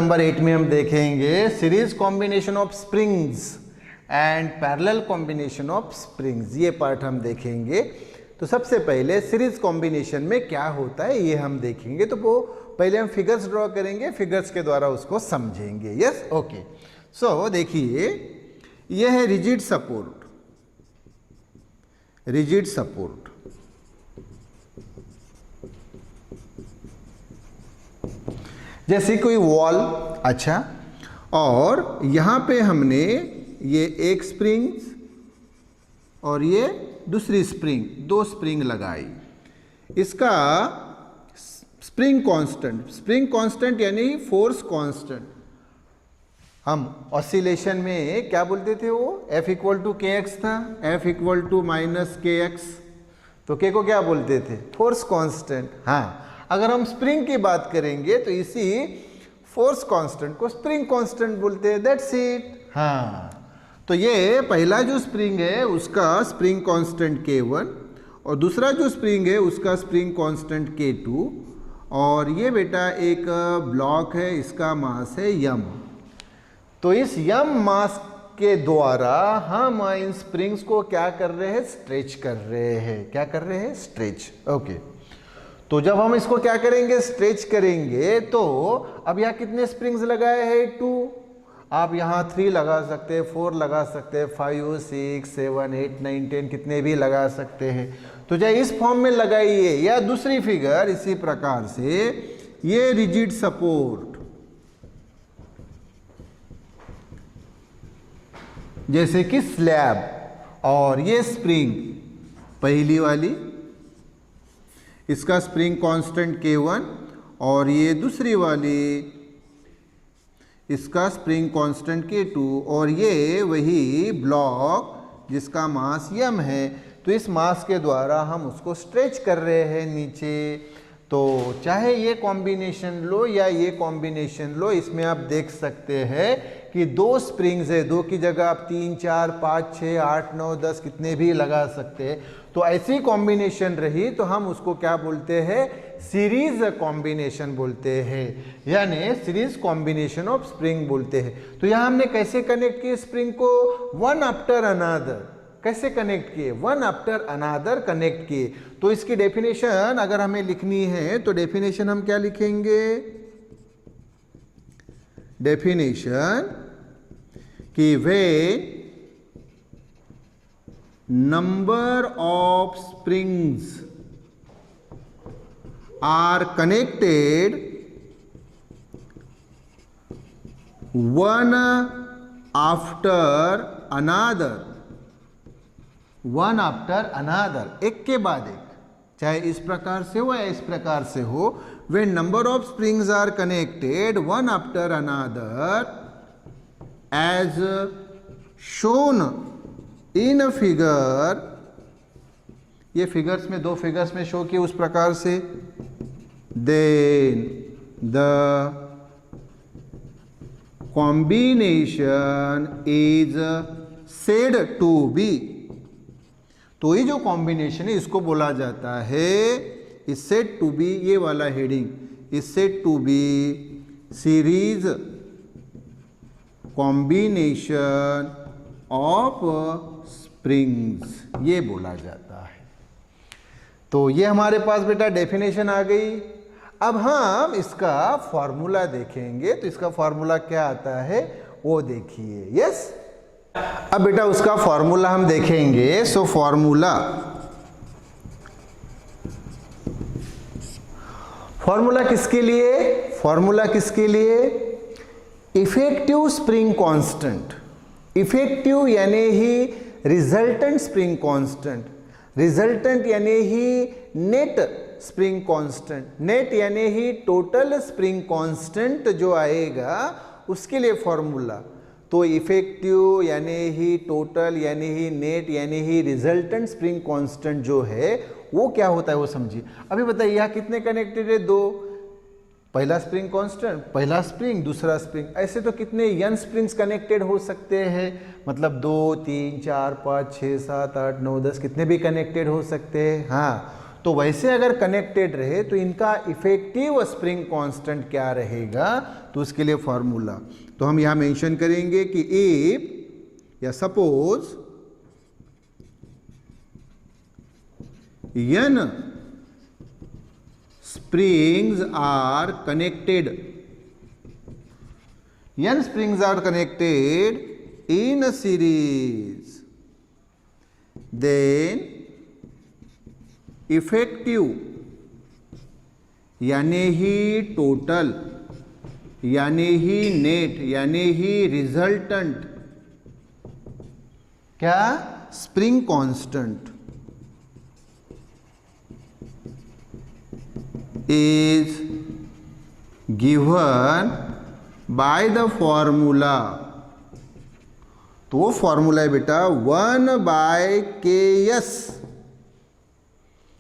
Number 8 में हम देखेंगे series combination of springs and parallel combination of springs, ये पार्ट हम देखेंगे। तो सबसे पहले सीरीज कॉम्बिनेशन में क्या होता है ये हम देखेंगे। तो वो पहले हम फिगर्स ड्रॉ करेंगे, फिगर्स के द्वारा उसको समझेंगे। Yes, okay. सो देखिए, यह है रिजिड सपोर्ट, रिजिड सपोर्ट। जैसे कोई वॉल, अच्छा, और यहां पे हमने ये एक स्प्रिंग और ये दूसरी स्प्रिंग, दो स्प्रिंग लगाई। इसका स्प्रिंग कांस्टेंट, स्प्रिंग कांस्टेंट यानी फोर्स कांस्टेंट, हम ऑसिलेशन में क्या बोलते थे, वो F इक्वल टू के एक्स था, F इक्वल टू माइनस के एक्स। तो के को क्या बोलते थे, फोर्स कांस्टेंट। हाँ, अगर हम स्प्रिंग की बात करेंगे तो इसी फोर्स कांस्टेंट को स्प्रिंग कांस्टेंट बोलते हैं। That's it. हाँ, तो ये पहला जो स्प्रिंग है उसका स्प्रिंग कांस्टेंट K1 और दूसरा जो स्प्रिंग है उसका स्प्रिंग कांस्टेंट K2, और ये बेटा एक ब्लॉक है, इसका मास है m। तो इस m मास के द्वारा हम इन स्प्रिंग्स को क्या कर रहे हैं, स्ट्रेच कर रहे हैं। क्या कर रहे हैं, स्ट्रेच। ओके, तो जब हम इसको क्या करेंगे, स्ट्रेच करेंगे, तो अब यहाँ कितने स्प्रिंग्स लगाए हैं, 2। आप यहाँ 3 लगा सकते हैं, 4 लगा सकते हैं, 5, 6, 7, 8, 9, 10 कितने भी लगा सकते हैं। तो चाहे इस फॉर्म में लगाइए या दूसरी फिगर इसी प्रकार से, ये रिजिड सपोर्ट, जैसे कि स्लैब, और ये स्प्रिंग पहली वाली, इसका स्प्रिंग कांस्टेंट K1, और ये दूसरी वाली, इसका स्प्रिंग कांस्टेंट K2, और ये वही ब्लॉक जिसका मास m है। तो इस मास के द्वारा हम उसको स्ट्रेच कर रहे हैं नीचे। तो चाहे ये कॉम्बिनेशन लो या ये कॉम्बिनेशन लो, इसमें आप देख सकते हैं कि 2 स्प्रिंग्स है, 2 की जगह आप 3, 4, 5, 6, 8, 9, 10 कितने भी लगा सकते हैं। तो ऐसी कॉम्बिनेशन रही तो हम उसको क्या बोलते हैं, सीरीज कॉम्बिनेशन बोलते हैं, यानी सीरीज कॉम्बिनेशन ऑफ स्प्रिंग बोलते हैं। तो यहाँ हमने कैसे कनेक्ट किए स्प्रिंग को, वन आफ्टर अनदर। कैसे कनेक्ट किए, वन आफ्टर अनदर कनेक्ट किए। तो इसकी डेफिनेशन अगर हमें लिखनी है तो डेफिनेशन हम क्या लिखेंगे, डेफिनेशन कि वे number of springs are connected one after another, one after another, एक के बाद एक, चाहे इस प्रकार से हो या इस प्रकार से हो। when number of springs are connected one after another as shown in figure, ये फिगर्स में 2 फिगर्स में शो किए उस प्रकार से, then the combination is said to be. तो ये जो कॉम्बिनेशन है इसको बोला जाता है, इज सेड टू बी, ये वाला heading, is said to be series combination of springs, ये बोला जाता है। तो ये हमारे पास बेटा डेफिनेशन आ गई। अब हम इसका फॉर्मूला देखेंगे। तो इसका फॉर्मूला क्या आता है वो देखिए। यस, अब बेटा उसका फॉर्मूला हम देखेंगे। सो फॉर्मूला, फॉर्मूला किसके लिए, फॉर्मूला किसके लिए, इफेक्टिव स्प्रिंग कांस्टेंट। इफेक्टिव यानी ही रिजल्टेंट स्प्रिंग कांस्टेंट, रिजल्टेंट यानी ही नेट स्प्रिंग कांस्टेंट, नेट यानी ही टोटल स्प्रिंग कांस्टेंट जो आएगा उसके लिए फॉर्मूला। तो इफेक्टिव यानी ही टोटल यानी ही नेट यानी ही रिजल्टेंट स्प्रिंग कांस्टेंट जो है वो क्या होता है वो समझिए। अभी बताइए यहाँ कितने कनेक्टेड है, 2, पहला स्प्रिंग कांस्टेंट, पहला स्प्रिंग, दूसरा स्प्रिंग, ऐसे तो कितने n स्प्रिंग्स कनेक्टेड हो सकते हैं, मतलब 2, 3, 4, 5, 6, 7, 8, 9, 10 कितने भी कनेक्टेड हो सकते हैं। हाँ, तो वैसे अगर कनेक्टेड रहे तो इनका इफेक्टिव स्प्रिंग कांस्टेंट क्या रहेगा, तो उसके लिए फॉर्मूला तो हम यहां मेंशन करेंगे कि इफ या suppose n springs are connected, n springs are connected in a series, then effective यानी ही टोटल यानी ही नेट यानी ही रिजल्टेंट क्या spring constant is given by the formula, तो वो फॉर्मूला है बेटा 1/ks,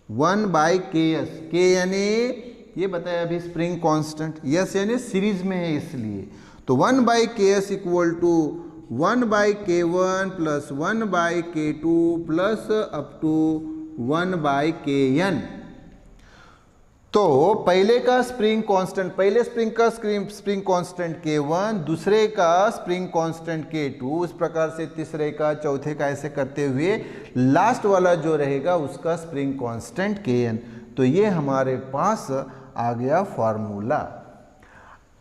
1/ks, के यानी ये बताया अभी स्प्रिंग कांस्टेंट, यस यानी सीरीज में है इसलिए, तो 1/ks equal to 1/k1 plus 1/k2 plus up to 1/kn। तो पहले का स्प्रिंग कांस्टेंट, पहले स्प्रिंग का स्प्रिंग कांस्टेंट K1, दूसरे का स्प्रिंग कांस्टेंट K2, इस प्रकार से तीसरे का चौथे का ऐसे करते हुए लास्ट वाला जो रहेगा उसका स्प्रिंग कांस्टेंट Kn। तो ये हमारे पास आ गया फॉर्मूला।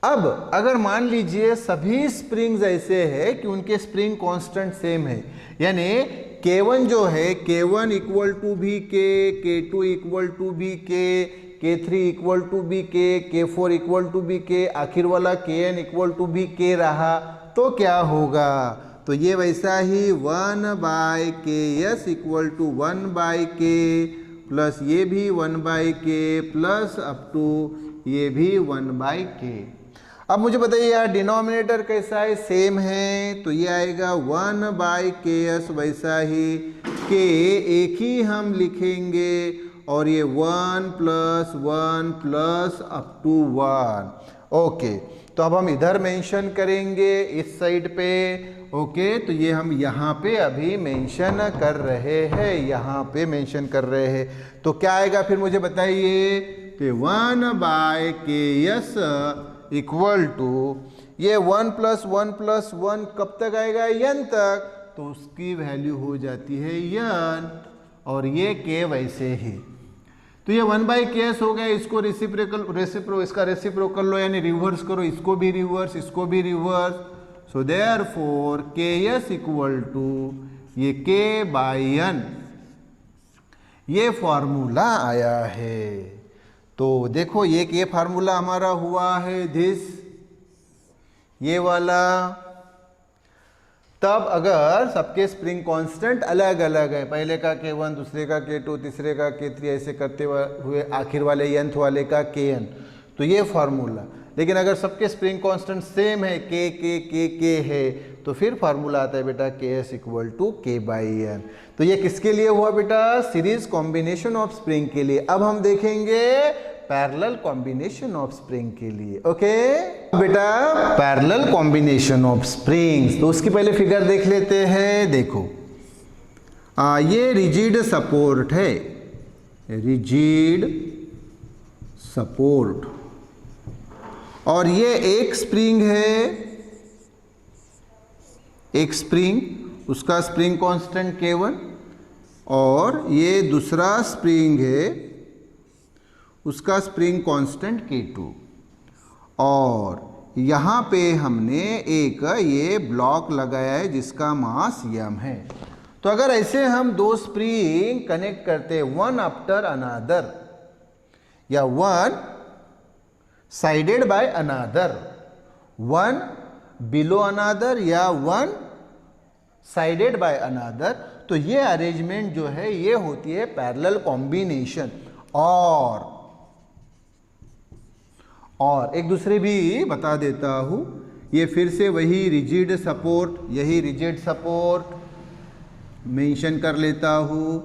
अब अगर मान लीजिए सभी स्प्रिंग्स ऐसे है कि उनके स्प्रिंग कांस्टेंट सेम है, यानी K1 जो है K1 इक्वल टू भी K, K2 इक्वल टू भी K, K3 इक्वल टू भी K, K4 इक्वल टू भी K, आखिर वाला Kn इक्वल टू भी K रहा, तो क्या होगा, तो ये वैसा ही 1/ks equal to 1/k plus ये भी 1/k प्लस अप टू ये भी 1/k। अब मुझे बताइए यार डिनोमिनेटर कैसा है, सेम है, तो ये आएगा 1/ks, वैसा ही k एक ही हम लिखेंगे और ये 1 plus 1 plus up to 1। Okay, तो अब हम इधर मेंशन करेंगे इस साइड पे। ओके, तो ये हम यहाँ पे अभी मेंशन कर रहे हैं, यहाँ पे मेंशन कर रहे हैं, तो क्या आएगा फिर मुझे बताइए कि 1/ks इक्वल टू ये 1 प्लस 1 प्लस 1 कब तक आएगा, n तक, तो उसकी वैल्यू हो जाती है n, और ये k वैसे ही, तो ये 1/ks हो गया, इसको इसका रेसिप्रोकल लो यानी रिवर्स करो, इसको भी रिवर्स, इसको भी reverse, so therefore ks equal to ये k/n, ये फॉर्मूला आया है। तो देखो ये फार्मूला हमारा हुआ है दिस, ये वाला। तब अगर सबके स्प्रिंग कांस्टेंट अलग अलग है, पहले का K1, दूसरे का K2, तीसरे का K3, ऐसे करते हुए आखिर वाले nth वाले का Kn, तो ये फार्मूला। लेकिन अगर सबके स्प्रिंग कांस्टेंट सेम है, K है, तो फिर फार्मूला आता है बेटा Ks इक्वल टू K/n। तो ये किसके लिए हुआ बेटा, सीरीज कॉम्बिनेशन ऑफ स्प्रिंग के लिए। अब हम देखेंगे पैरेलल कॉम्बिनेशन ऑफ स्प्रिंग के लिए। ओके बेटा, पैरेलल कॉम्बिनेशन ऑफ स्प्रिंग्स, तो उसकी पहले फिगर देख लेते हैं। देखो ये रिजिड सपोर्ट है, रिजिड सपोर्ट, और ये एक स्प्रिंग है, एक स्प्रिंग, उसका स्प्रिंग कांस्टेंट K1, और ये दूसरा स्प्रिंग है, उसका स्प्रिंग कांस्टेंट K2, और यहाँ पे हमने एक ये ब्लॉक लगाया है जिसका मास m है। तो अगर ऐसे हम दो स्प्रिंग कनेक्ट करते हैं वन आफ्टर अनदर, या one sided by another, one below another या वन साइडेड बाय अनदर, तो ये अरेंजमेंट जो है ये होती है पैरेलल कॉम्बिनेशन। और एक दूसरे भी बता देता हूं, ये फिर से वही रिजिड सपोर्ट, यही रिजिड सपोर्ट मेंशन कर लेता हूं,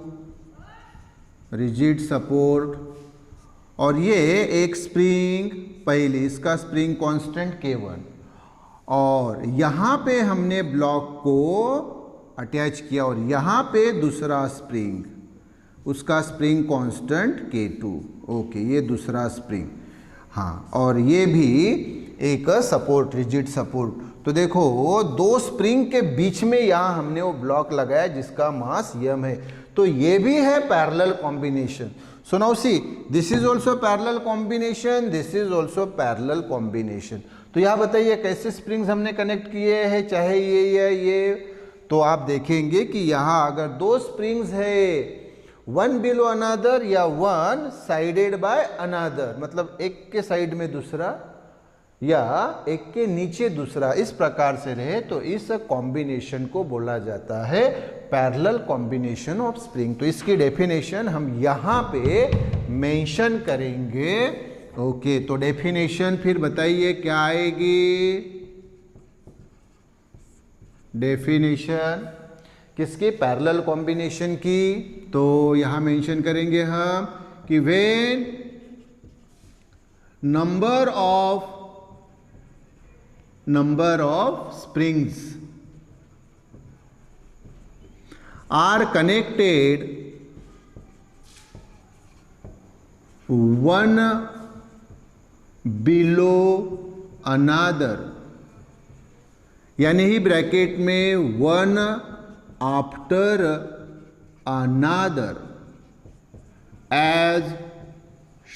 रिजिड सपोर्ट, और ये एक स्प्रिंग, पहली इसका स्प्रिंग कांस्टेंट K1, और यहाँ पे हमने ब्लॉक को अटैच किया, और यहाँ पे दूसरा स्प्रिंग, उसका स्प्रिंग कांस्टेंट K2। ओके, ये दूसरा स्प्रिंग। हाँ, और ये भी एक सपोर्ट, रिजिड सपोर्ट। तो देखो दो स्प्रिंग के बीच में यहाँ हमने वो ब्लॉक लगाया जिसका मास m है, तो ये भी है parallel combination. So now see, this is also parallel combination, this is also parallel combination. तो यहाँ बताइए कैसे स्प्रिंग्स हमने कनेक्ट किए हैं, चाहे ये या ये। तो आप देखेंगे कि यहाँ अगर दो स्प्रिंग्स है, वन बिलो अनदर या वन साइडेड बाय अनदर, मतलब एक के साइड में दूसरा या एक के नीचे दूसरा, इस प्रकार से रहे, तो इस कॉम्बिनेशन को बोला जाता है पैरेलल कॉम्बिनेशन ऑफ स्प्रिंग। तो इसकी डेफिनेशन हम यहाँ पे मेंशन करेंगे। ओके, तो डेफिनेशन फिर बताइए क्या आएगी। डेफिनेशन किसकी, पैरेलल कॉम्बिनेशन की। तो यहाँ मेंशन करेंगे हम कि when number of springs are connected one below another, यानी ही ब्रैकेट में one after another as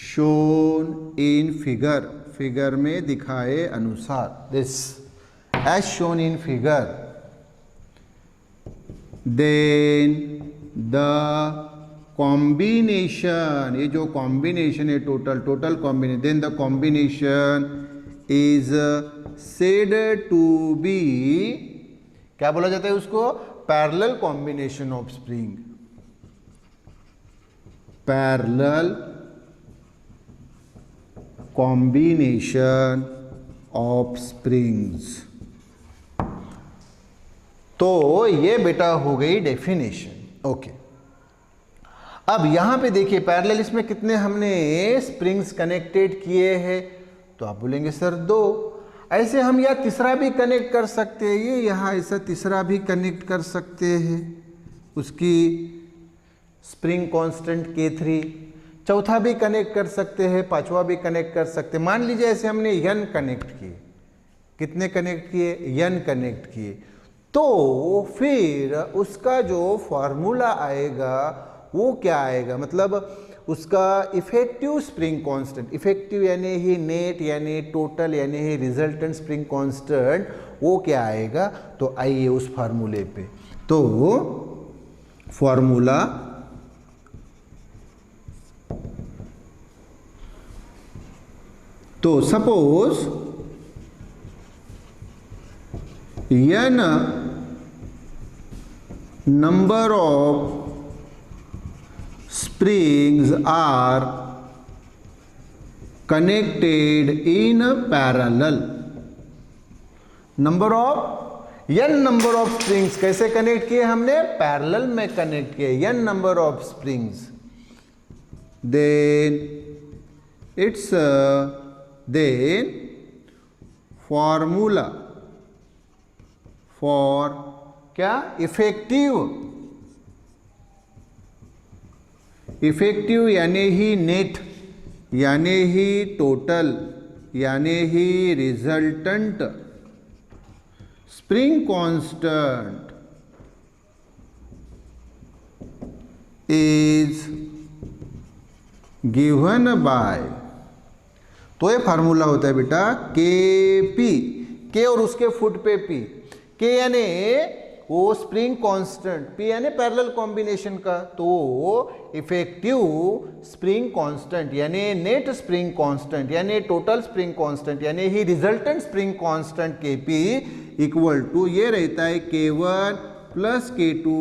shown in figure, figure में दिखाए अनुसार, this as shown in figure, then the combination, ये जो कॉम्बिनेशन है total combination, then the combination is said to be, क्या बोला जाता है उसको, parallel combination of spring, parallel combination of springs. तो ये बेटा हो गई डेफिनेशन। ओके, अब यहां पे देखिए पैरेलल इसमें कितने हमने स्प्रिंग्स कनेक्टेड किए हैं, तो आप बोलेंगे सर दो। ऐसे हम या तीसरा भी कनेक्ट कर सकते हैं, ये यहाँ ऐसा तीसरा भी कनेक्ट कर सकते हैं, उसकी स्प्रिंग कांस्टेंट K3, चौथा भी कनेक्ट कर सकते हैं, पांचवा भी कनेक्ट कर सकते हैं। मान लीजिए ऐसे हमने n कनेक्ट किए, कितने कनेक्ट किए, n कनेक्ट किए, तो फिर उसका जो फॉर्मूला आएगा वो क्या आएगा, मतलब उसका इफेक्टिव स्प्रिंग कांस्टेंट, इफेक्टिव यानी ही नेट यानी टोटल यानी ही रिजल्टेंट स्प्रिंग कांस्टेंट, वो क्या आएगा। तो आइए उस फार्मूले पे, तो फॉर्मूला तो suppose n number of springs are connected in parallel, number of n number of springs कैसे कनेक्ट किए हमने, पैरेलल में कनेक्ट किए, n number of springs, then it's then formula for क्या, इफेक्टिव यानी ही नेट यानी ही टोटल यानी ही resultant spring constant is given by, तो ये फार्मूला होता है बेटा Kp, K और उसके फुट पे P, K यानी वो स्प्रिंग कांस्टेंट, P यानी पैरेलल कॉम्बिनेशन का, तो इफेक्टिव स्प्रिंग कांस्टेंट यानी नेट स्प्रिंग कांस्टेंट यानी टोटल स्प्रिंग कांस्टेंट यानी ही resultant spring constant Kp equal to ये रहता है K1 plus K2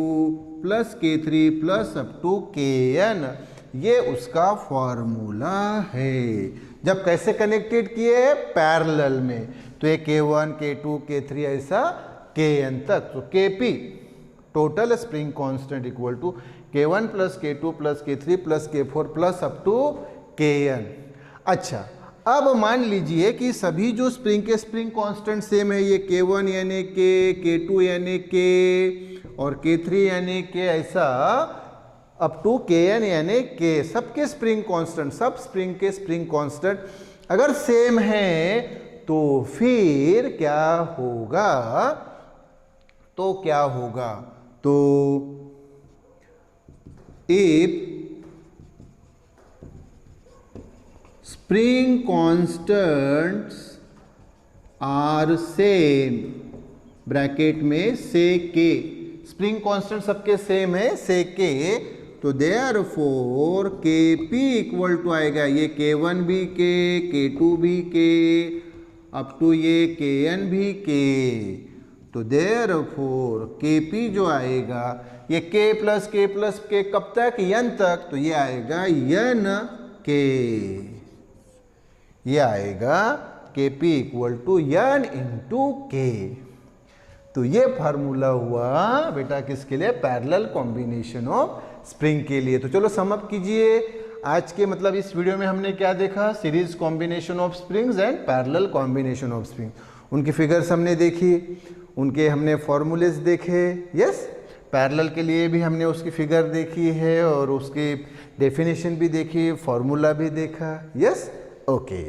plus K3 plus up to Kn, ये उसका फॉर्मूला है। जब कैसे कनेक्टेड किए, पैरेलल में, तो ये K1 K2 K3 ऐसा Kn तक, तो Kp total spring constant equal to K1 plus K2 plus K3 plus K4 plus up to Kn। अच्छा, अब मान लीजिए कि सभी जो स्प्रिंग के स्प्रिंग कांस्टेंट सेम है, ये K1 यानी K, K2 यानी K और K3 यानी K, ऐसा अप टू kn यानी k, सबके स्प्रिंग कांस्टेंट, सब स्प्रिंग के स्प्रिंग कांस्टेंट अगर सेम है तो फिर क्या होगा, तो if spring constants are same, bracket में से के, स्प्रिंग कांस्टेंट सबके सेम है से के, तो देयरफॉर के पी इक्वल टू आएगा ये k1 भी के, k2 भी के, अप टू ये kn भी के, तो देयरफॉर के पी जो आएगा ये k प्लस के कब तक, n तक, तो ये आएगा n के, ये आएगा K P equal to n into K. तो ये फार्मूला हुआ बेटा किसके लिए, पैरेलल कॉम्बिनेशन ऑफ स्प्रिंग के लिए। तो चलो सम अप कीजिए। आज के मतलब इस वीडियो में हमने क्या देखा, series combination of springs and parallel combination of spring. उनकी फिगर्स हमने देखी, उनके हमने फॉर्मूलेस देखे, यस। पैरेलल के लिए भी हमने उसकी फिगर देखी है और उसकी डेफिनेशन भी देखी, फॉर्मूला भी देखा, यस, ओके।